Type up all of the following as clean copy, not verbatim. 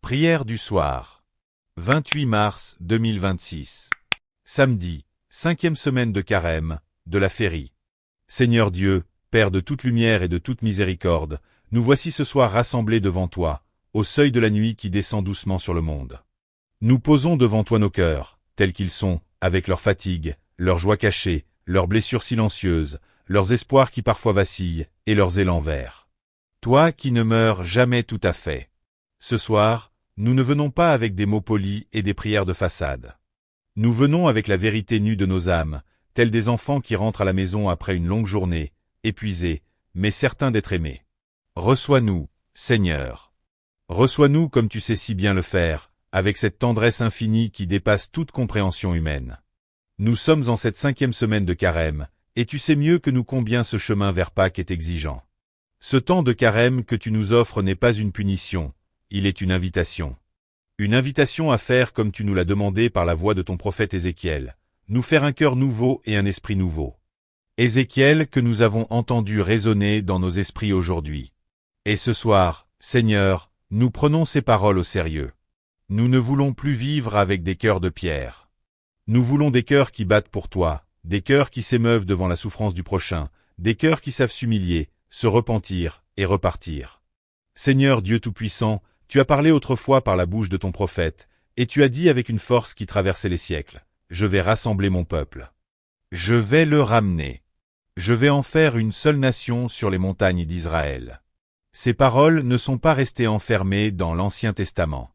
Prière du soir. 28 mars 2026. Samedi, 5e semaine de Carême, de la Férie. Seigneur Dieu, Père de toute lumière et de toute miséricorde, nous voici ce soir rassemblés devant toi, au seuil de la nuit qui descend doucement sur le monde. Nous posons devant toi nos cœurs, tels qu'ils sont, avec leurs fatigues, leurs joies cachées, leurs blessures silencieuses, leurs espoirs qui parfois vacillent, et leurs élans verts. Toi qui ne meurs jamais tout à fait. Ce soir, nous ne venons pas avec des mots polis et des prières de façade. Nous venons avec la vérité nue de nos âmes, tels des enfants qui rentrent à la maison après une longue journée, épuisés, mais certains d'être aimés. Reçois-nous, Seigneur. Reçois-nous comme tu sais si bien le faire, avec cette tendresse infinie qui dépasse toute compréhension humaine. Nous sommes en cette 5e semaine de Carême, et tu sais mieux que nous combien ce chemin vers Pâques est exigeant. Ce temps de Carême que tu nous offres n'est pas une punition, il est une invitation. Une invitation à faire comme tu nous l'as demandé par la voix de ton prophète Ézéchiel, nous faire un cœur nouveau et un esprit nouveau. Ézéchiel que nous avons entendu résonner dans nos esprits aujourd'hui. Et ce soir, Seigneur, nous prenons ces paroles au sérieux. Nous ne voulons plus vivre avec des cœurs de pierre. Nous voulons des cœurs qui battent pour toi, des cœurs qui s'émeuvent devant la souffrance du prochain, des cœurs qui savent s'humilier, se repentir et repartir. Seigneur Dieu Tout-Puissant, tu as parlé autrefois par la bouche de ton prophète, et tu as dit avec une force qui traversait les siècles, « Je vais rassembler mon peuple. Je vais le ramener. Je vais en faire une seule nation sur les montagnes d'Israël. » Ces paroles ne sont pas restées enfermées dans l'Ancien Testament.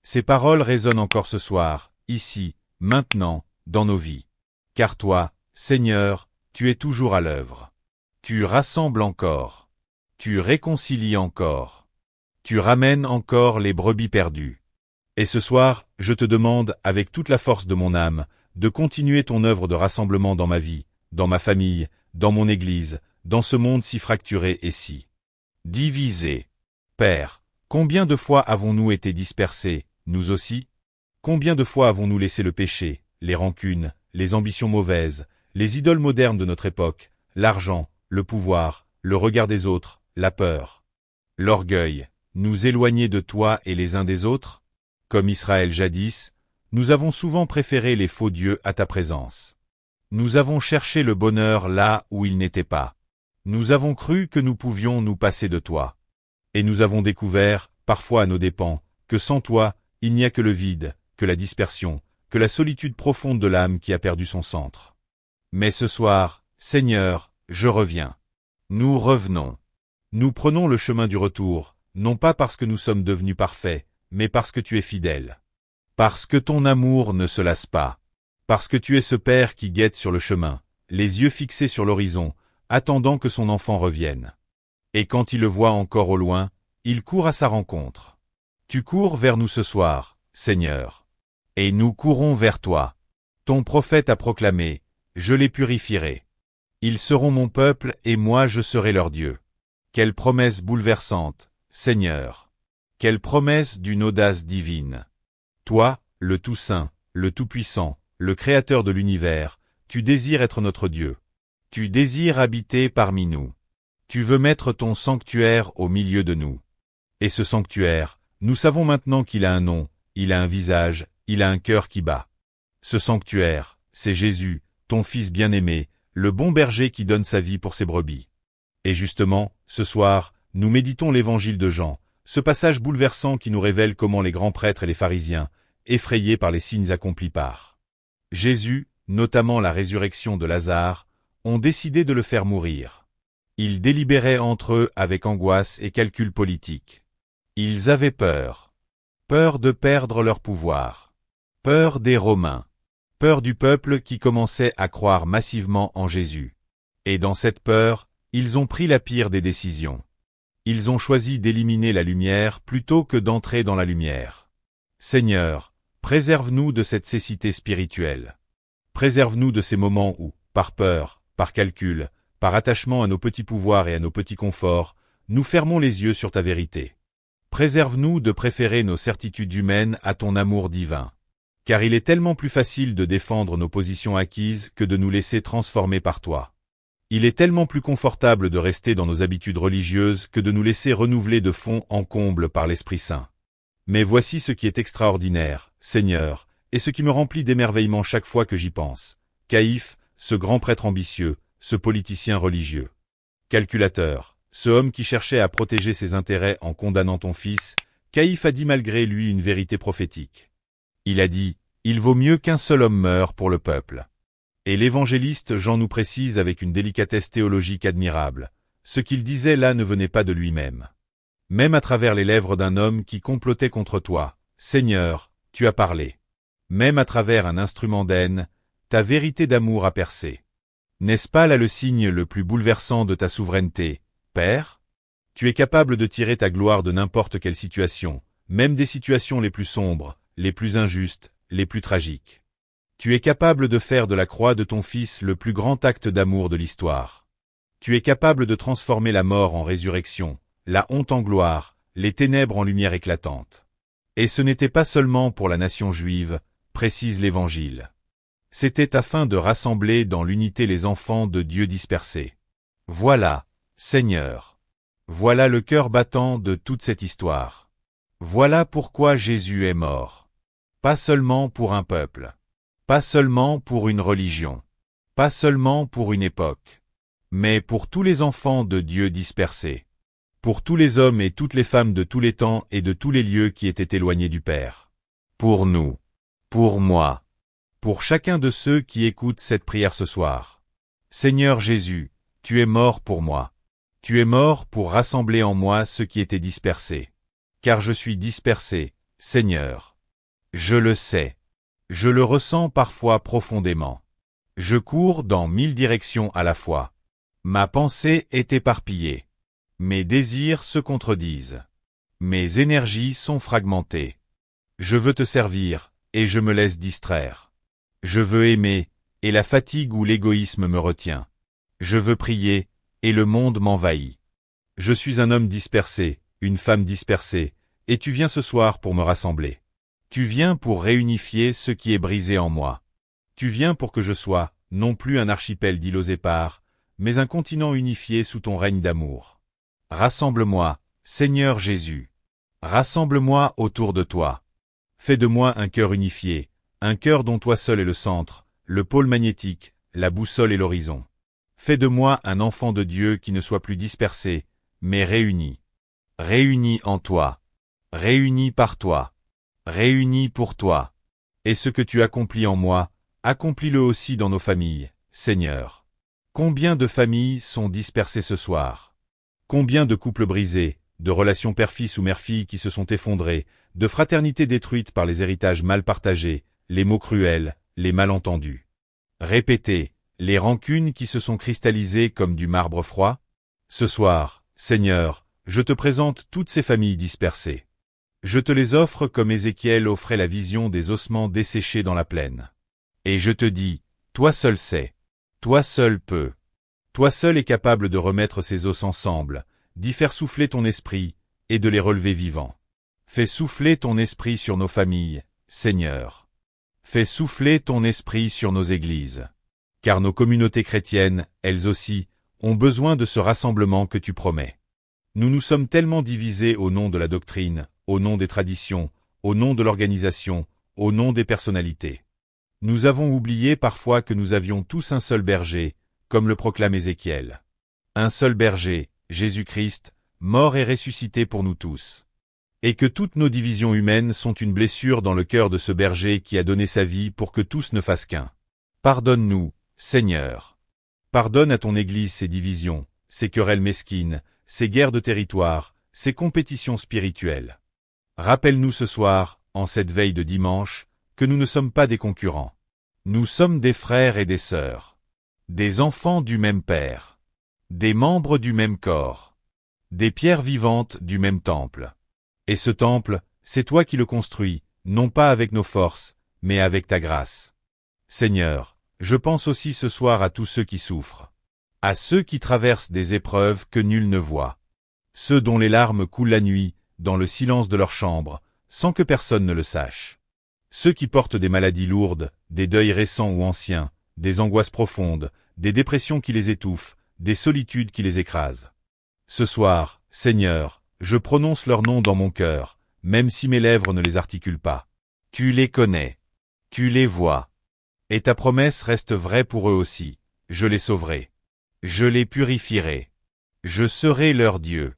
Ces paroles résonnent encore ce soir, ici, maintenant, dans nos vies. Car toi, Seigneur, tu es toujours à l'œuvre. Tu rassembles encore. Tu réconcilies encore. Tu ramènes encore les brebis perdues. Et ce soir, je te demande, avec toute la force de mon âme, de continuer ton œuvre de rassemblement dans ma vie, dans ma famille, dans mon Église, dans ce monde si fracturé et si divisé. Père, combien de fois avons-nous été dispersés, nous aussi? Combien de fois avons-nous laissé le péché, les rancunes, les ambitions mauvaises, les idoles modernes de notre époque, l'argent, le pouvoir, le regard des autres, la peur, l'orgueil, nous éloigner de toi et les uns des autres? Comme Israël jadis, nous avons souvent préféré les faux dieux à ta présence. Nous avons cherché le bonheur là où il n'était pas. Nous avons cru que nous pouvions nous passer de toi. Et nous avons découvert, parfois à nos dépens, que sans toi, il n'y a que le vide, que la dispersion, que la solitude profonde de l'âme qui a perdu son centre. Mais ce soir, Seigneur, je reviens. Nous revenons. Nous prenons le chemin du retour, non pas parce que nous sommes devenus parfaits, mais parce que tu es fidèle. Parce que ton amour ne se lasse pas. Parce que tu es ce Père qui guette sur le chemin, les yeux fixés sur l'horizon, attendant que son enfant revienne. Et quand il le voit encore au loin, il court à sa rencontre. Tu cours vers nous ce soir, Seigneur. Et nous courons vers toi. Ton prophète a proclamé, « Je les purifierai. Ils seront mon peuple et moi je serai leur Dieu. » Quelle promesse bouleversante, Seigneur. Quelle promesse d'une audace divine. Toi, le Tout-Saint, le Tout-Puissant, le Créateur de l'univers, tu désires être notre Dieu. Tu désires habiter parmi nous. Tu veux mettre ton sanctuaire au milieu de nous. Et ce sanctuaire, nous savons maintenant qu'il a un nom, il a un visage, il a un cœur qui bat. Ce sanctuaire, c'est Jésus, ton Fils bien-aimé, le bon berger qui donne sa vie pour ses brebis. Et justement, ce soir, nous méditons l'évangile de Jean, ce passage bouleversant qui nous révèle comment les grands prêtres et les pharisiens, effrayés par les signes accomplis par Jésus, notamment la résurrection de Lazare, ont décidé de le faire mourir. Ils délibéraient entre eux avec angoisse et calcul politique. Ils avaient peur. Peur de perdre leur pouvoir. Peur des Romains. Peur du peuple qui commençait à croire massivement en Jésus. Et dans cette peur, ils ont pris la pire des décisions. Ils ont choisi d'éliminer la lumière plutôt que d'entrer dans la lumière. Seigneur, préserve-nous de cette cécité spirituelle. Préserve-nous de ces moments où, par peur, par calcul, par attachement à nos petits pouvoirs et à nos petits conforts, nous fermons les yeux sur ta vérité. Préserve-nous de préférer nos certitudes humaines à ton amour divin. Car il est tellement plus facile de défendre nos positions acquises que de nous laisser transformer par toi. Il est tellement plus confortable de rester dans nos habitudes religieuses que de nous laisser renouveler de fond en comble par l'Esprit Saint. Mais voici ce qui est extraordinaire, Seigneur, et ce qui me remplit d'émerveillement chaque fois que j'y pense. Caïphe, ce grand prêtre ambitieux, ce politicien religieux. Calculateur, ce homme qui cherchait à protéger ses intérêts en condamnant ton fils, Caïphe a dit malgré lui une vérité prophétique. Il a dit, « Il vaut mieux qu'un seul homme meure pour le peuple. » Et l'évangéliste Jean nous précise avec une délicatesse théologique admirable, ce qu'il disait là ne venait pas de lui-même. Même à travers les lèvres d'un homme qui complotait contre toi, Seigneur, tu as parlé. Même à travers un instrument d'aine, ta vérité d'amour a percé. N'est-ce pas là le signe le plus bouleversant de ta souveraineté, Père? Tu es capable de tirer ta gloire de n'importe quelle situation, même des situations les plus sombres, les plus injustes, les plus tragiques. Tu es capable de faire de la croix de ton Fils le plus grand acte d'amour de l'histoire. Tu es capable de transformer la mort en résurrection, la honte en gloire, les ténèbres en lumière éclatante. Et ce n'était pas seulement pour la nation juive, précise l'Évangile. C'était afin de rassembler dans l'unité les enfants de Dieu dispersés. Voilà, Seigneur. Voilà le cœur battant de toute cette histoire. Voilà pourquoi Jésus est mort. Pas seulement pour un peuple. Pas seulement pour une religion. Pas seulement pour une époque. Mais pour tous les enfants de Dieu dispersés. Pour tous les hommes et toutes les femmes de tous les temps et de tous les lieux qui étaient éloignés du Père. Pour nous. Pour moi. Pour chacun de ceux qui écoutent cette prière ce soir. Seigneur Jésus, tu es mort pour moi. Tu es mort pour rassembler en moi ceux qui étaient dispersés. Car je suis dispersé, Seigneur. Je le sais. Je le ressens parfois profondément. Je cours dans 1000 directions à la fois. Ma pensée est éparpillée. Mes désirs se contredisent. Mes énergies sont fragmentées. Je veux te servir, et je me laisse distraire. Je veux aimer, et la fatigue ou l'égoïsme me retient. Je veux prier, et le monde m'envahit. Je suis un homme dispersé, une femme dispersée, et tu viens ce soir pour me rassembler. Tu viens pour réunifier ce qui est brisé en moi. Tu viens pour que je sois, non plus un archipel d'îlots épars, mais un continent unifié sous ton règne d'amour. Rassemble-moi, Seigneur Jésus. Rassemble-moi autour de toi. Fais de moi un cœur unifié, un cœur dont toi seul est le centre, le pôle magnétique, la boussole et l'horizon. Fais de moi un enfant de Dieu qui ne soit plus dispersé, mais réuni. Réuni en toi. Réuni par toi. Réuni pour toi. Et ce que tu accomplis en moi, accomplis-le aussi dans nos familles, Seigneur. Combien de familles sont dispersées ce soir? Combien de couples brisés, de relations père-fils ou mère-fille qui se sont effondrées, de fraternités détruites par les héritages mal partagés, les mots cruels, les malentendus. Répétez, les rancunes qui se sont cristallisées comme du marbre froid? Ce soir, Seigneur, je te présente toutes ces familles dispersées. Je te les offre comme Ézéchiel offrait la vision des ossements desséchés dans la plaine. Et je te dis, toi seul sais, toi seul peux. Toi seul es capable de remettre ces os ensemble, d'y faire souffler ton esprit, et de les relever vivants. Fais souffler ton esprit sur nos familles, Seigneur. Fais souffler ton esprit sur nos églises. Car nos communautés chrétiennes, elles aussi, ont besoin de ce rassemblement que tu promets. Nous nous sommes tellement divisés au nom de la doctrine, au nom des traditions, au nom de l'organisation, au nom des personnalités. Nous avons oublié parfois que nous avions tous un seul berger, comme le proclame Ézéchiel. Un seul berger, Jésus-Christ, mort et ressuscité pour nous tous. Et que toutes nos divisions humaines sont une blessure dans le cœur de ce berger qui a donné sa vie pour que tous ne fassent qu'un. Pardonne-nous, Seigneur. Pardonne à ton Église ces divisions, ces querelles mesquines, ces guerres de territoire, ces compétitions spirituelles. Rappelle-nous ce soir, en cette veille de dimanche, que nous ne sommes pas des concurrents. Nous sommes des frères et des sœurs. Des enfants du même Père. Des membres du même corps. Des pierres vivantes du même temple. Et ce temple, c'est toi qui le construis, non pas avec nos forces, mais avec ta grâce. Seigneur, je pense aussi ce soir à tous ceux qui souffrent. À ceux qui traversent des épreuves que nul ne voit. Ceux dont les larmes coulent la nuit, dans le silence de leur chambre, sans que personne ne le sache. Ceux qui portent des maladies lourdes, des deuils récents ou anciens, des angoisses profondes, des dépressions qui les étouffent, des solitudes qui les écrasent. Ce soir, Seigneur, je prononce leur nom dans mon cœur, même si mes lèvres ne les articulent pas. Tu les connais. Tu les vois. Et ta promesse reste vraie pour eux aussi. Je les sauverai. Je les purifierai. Je serai leur Dieu.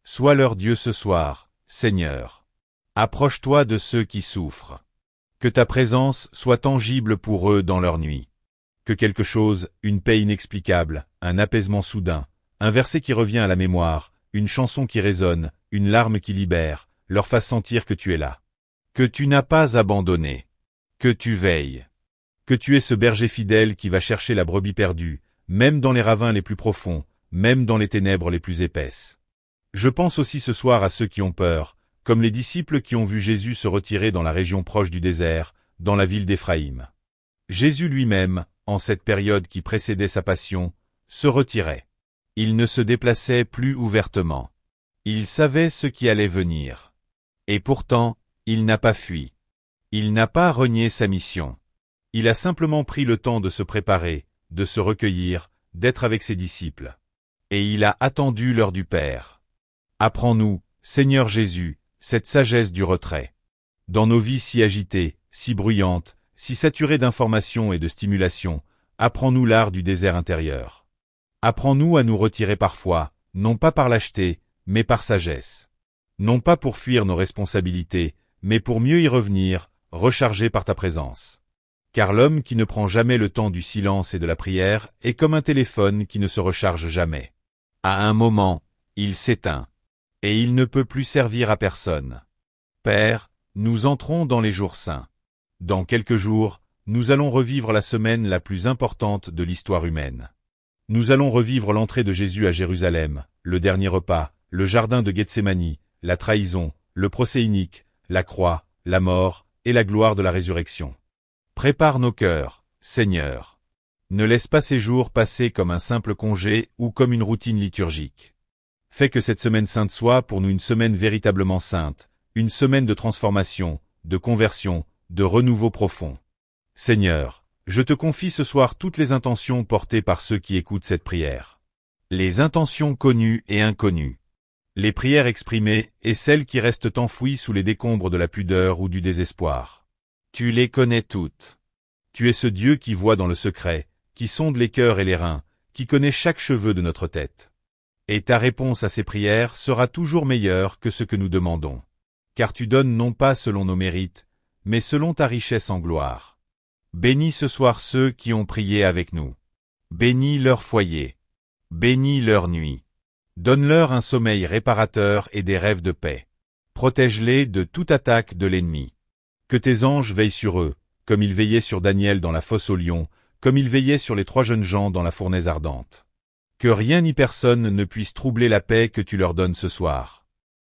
Sois leur Dieu ce soir, Seigneur. Approche-toi de ceux qui souffrent. Que ta présence soit tangible pour eux dans leur nuit. Que quelque chose, une paix inexplicable, un apaisement soudain, un verset qui revient à la mémoire, une chanson qui résonne, une larme qui libère, leur fasse sentir que tu es là. Que tu n'as pas abandonné. Que tu veilles. Que tu es ce berger fidèle qui va chercher la brebis perdue, même dans les ravins les plus profonds, même dans les ténèbres les plus épaisses. Je pense aussi ce soir à ceux qui ont peur, comme les disciples qui ont vu Jésus se retirer dans la région proche du désert, dans la ville d'Éphraïm. Jésus lui-même, en cette période qui précédait sa passion, se retirait. Il ne se déplaçait plus ouvertement. Il savait ce qui allait venir. Et pourtant, il n'a pas fui. Il n'a pas renié sa mission. Il a simplement pris le temps de se préparer, de se recueillir, d'être avec ses disciples. Et il a attendu l'heure du Père. Apprends-nous, Seigneur Jésus, cette sagesse du retrait. Dans nos vies si agitées, si bruyantes, si saturées d'informations et de stimulations, apprends-nous l'art du désert intérieur. Apprends-nous à nous retirer parfois, non pas par lâcheté, mais par sagesse. Non pas pour fuir nos responsabilités, mais pour mieux y revenir, rechargés par ta présence. Car l'homme qui ne prend jamais le temps du silence et de la prière est comme un téléphone qui ne se recharge jamais. À un moment, il s'éteint. Et il ne peut plus servir à personne. Père, nous entrons dans les jours saints. Dans quelques jours, nous allons revivre la semaine la plus importante de l'histoire humaine. Nous allons revivre l'entrée de Jésus à Jérusalem, le dernier repas, le jardin de Gethsémani, la trahison, le procès inique, la croix, la mort et la gloire de la résurrection. Prépare nos cœurs, Seigneur. Ne laisse pas ces jours passer comme un simple congé ou comme une routine liturgique. Fais que cette semaine sainte soit pour nous une semaine véritablement sainte, une semaine de transformation, de conversion, de renouveau profond. Seigneur, je te confie ce soir toutes les intentions portées par ceux qui écoutent cette prière. Les intentions connues et inconnues. Les prières exprimées et celles qui restent enfouies sous les décombres de la pudeur ou du désespoir. Tu les connais toutes. Tu es ce Dieu qui voit dans le secret, qui sonde les cœurs et les reins, qui connaît chaque cheveu de notre tête. Et ta réponse à ces prières sera toujours meilleure que ce que nous demandons. Car tu donnes non pas selon nos mérites, mais selon ta richesse en gloire. Bénis ce soir ceux qui ont prié avec nous. Bénis leur foyer. Bénis leur nuit. Donne-leur un sommeil réparateur et des rêves de paix. Protège-les de toute attaque de l'ennemi. Que tes anges veillent sur eux, comme ils veillaient sur Daniel dans la fosse aux lions, comme ils veillaient sur les 3 jeunes gens dans la fournaise ardente. Que rien ni personne ne puisse troubler la paix que tu leur donnes ce soir.